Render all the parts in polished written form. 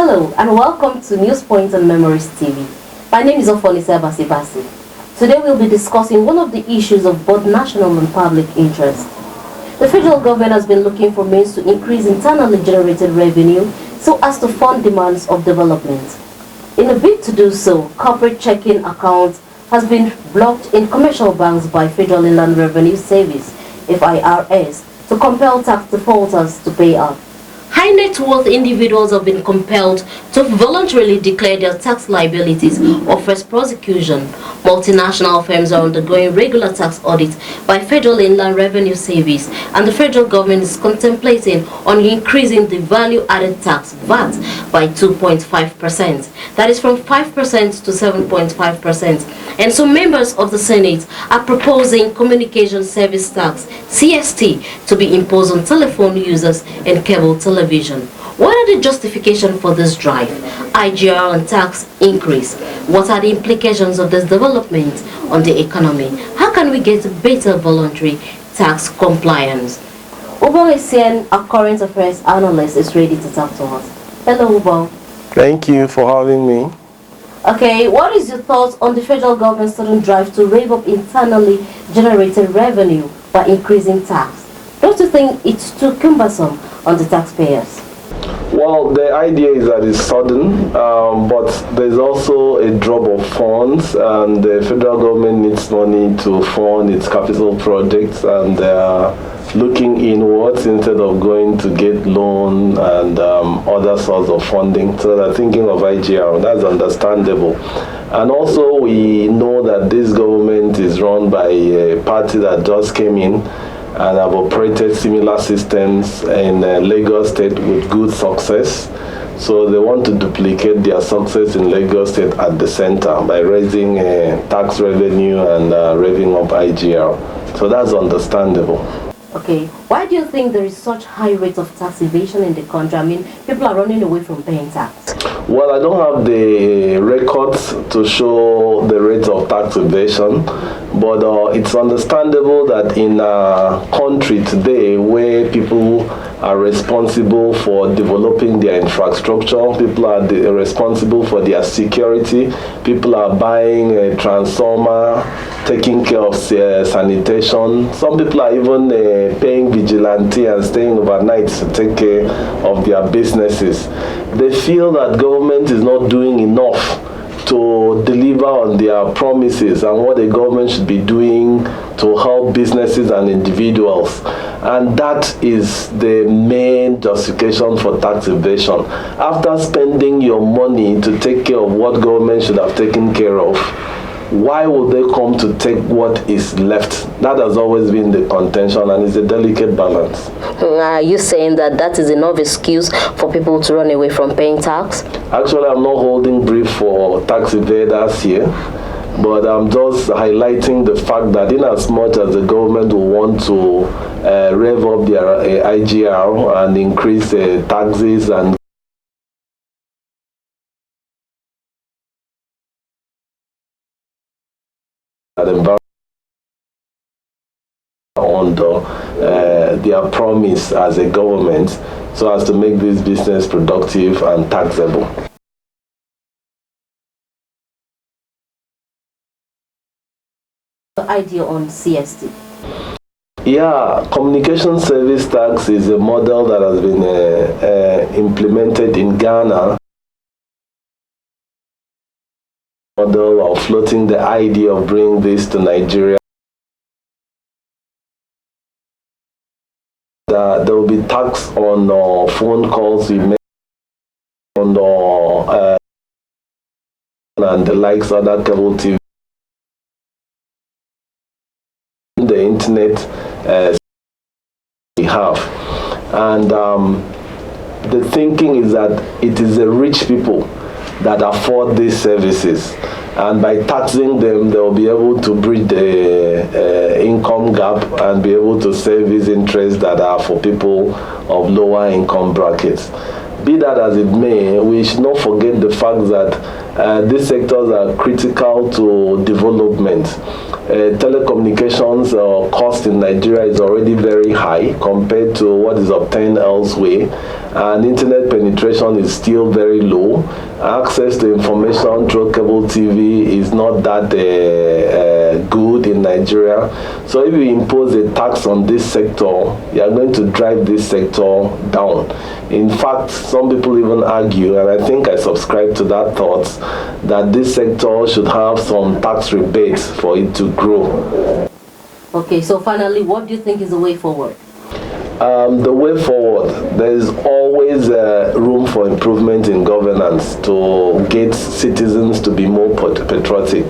Hello and welcome to News Points and Memories TV. My name is Ofonisa Basibasi. Today we'll be discussing one of the issues of both national and public interest. The federal government has been looking for means to increase internally generated revenue so as to fund demands of development. In a bid to do so, corporate checking accounts has been blocked in commercial banks by Federal Inland Revenue Service, FIRS, to compel tax defaulters to pay up. High net worth individuals have been compelled to voluntarily declare their tax liabilities or first prosecution. Multinational firms are undergoing regular tax audits by Federal Inland Revenue Service, and the federal government is contemplating on increasing the value-added tax VAT by 2.5%. That is from 5% to 7.5%. And so members of the Senate are proposing communication service tax, CST, to be imposed on telephone users and cable television. What are the justifications for this drive? IGR and tax increase. What are the implications of this development on the economy? How can we get better voluntary tax compliance? Ubong Essien, our current affairs analyst, is ready to talk to us. Hello, Ubong. Thank you for having me. Okay, what is your thoughts on the federal government's sudden drive to rev up internally generated revenue by increasing tax? Don't you think it's too cumbersome on the taxpayers? Well, the idea is that it's sudden, but there's also a drop of funds, and the federal government needs money to fund its capital projects, and they're looking inwards instead of going to get loan and other sorts of funding. So they're thinking of IGR. That's understandable. And also, we know that this government is run by a party that just came in and have operated similar systems in Lagos State with good success. So they want to duplicate their success in Lagos State at the center by raising tax revenue and revving up IGR. So that's understandable. Okay, why do you think there is such high rate of tax evasion in the country? I mean, people are running away from paying tax. Well, I don't have the records to show the rate of tax evasion, but it's understandable that in a country today where people are responsible for developing their infrastructure, people are responsible for their security, people are buying a transformer, taking care of sanitation. Some people are even paying vigilante and staying overnight to take care of their businesses. They feel that government is not doing enough to deliver on their promises and what the government should be doing to help businesses and individuals. And that is the main justification for tax evasion. After spending your money to take care of what government should have taken care of, why would they come to take what is left? That has always been the contention, and it's a delicate balance. Are you saying that that is enough excuse for people to run away from paying tax? Actually, I'm not holding brief for tax evaders here, but I'm just highlighting the fact that in as much as the government will want to rev up their IGR and increase taxes and under their promise as a government so as to make this business productive and taxable. The idea on CST? Yeah, communication service tax is a model that has been implemented in Ghana. Model of floating the idea of bringing this to Nigeria. There will be tax on phone calls we make on and the likes of that cable TV, the internet we have, and the thinking is that it is the rich people that afford these services, and by taxing them they will be able to bridge the income gap and be able to save these interests that are for people of lower income brackets. Be that as it may, we should not forget the fact that these sectors are critical to development. Telecommunications cost in Nigeria is already very high compared to what is obtained elsewhere, and internet penetration is still very low. Access to information through cable TV is not that good in Nigeria. So if you impose a tax on this sector, you are going to drive this sector down. In fact, some people even argue, and I think I subscribe to that thought, that this sector should have some tax rebates for it to grow. Okay, so finally, what do you think is the way forward? The way forward, there is always room for improvement in governance to get citizens to be more patriotic.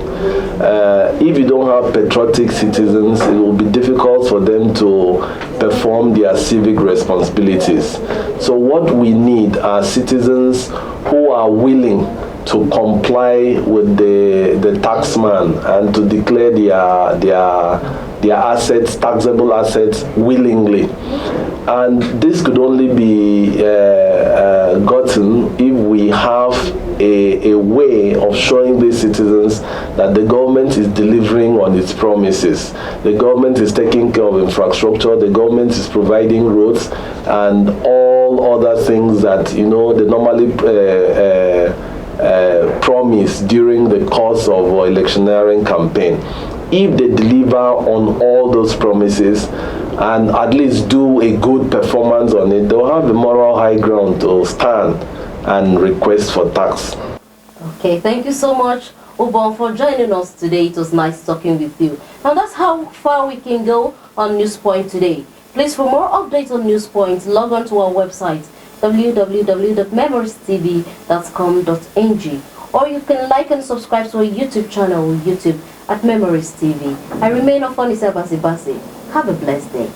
If you don't have patriotic citizens, it will be difficult for them to perform their civic responsibilities. So what we need are citizens who are willing to comply with the taxman and to declare their assets, taxable assets, willingly. And this could only be gotten if we have a way of showing these citizens that the government is delivering on its promises. The government is taking care of infrastructure, the government is providing roads and all other things that they normally promise during the course of electioneering campaign. If they deliver on all those promises and at least do a good performance on it, they'll have the moral high ground to stand and request for tax. Okay, thank you so much, Ubon, for joining us today. It was nice talking with you. And that's how far we can go on Newspoint today. Please, for more updates on Newspoint, log on to our website, www.memorystv.com.ng, or you can like and subscribe to our YouTube channel, YouTube at Memories TV. I remain Ofoniseba Sibasi. Have a blessed day.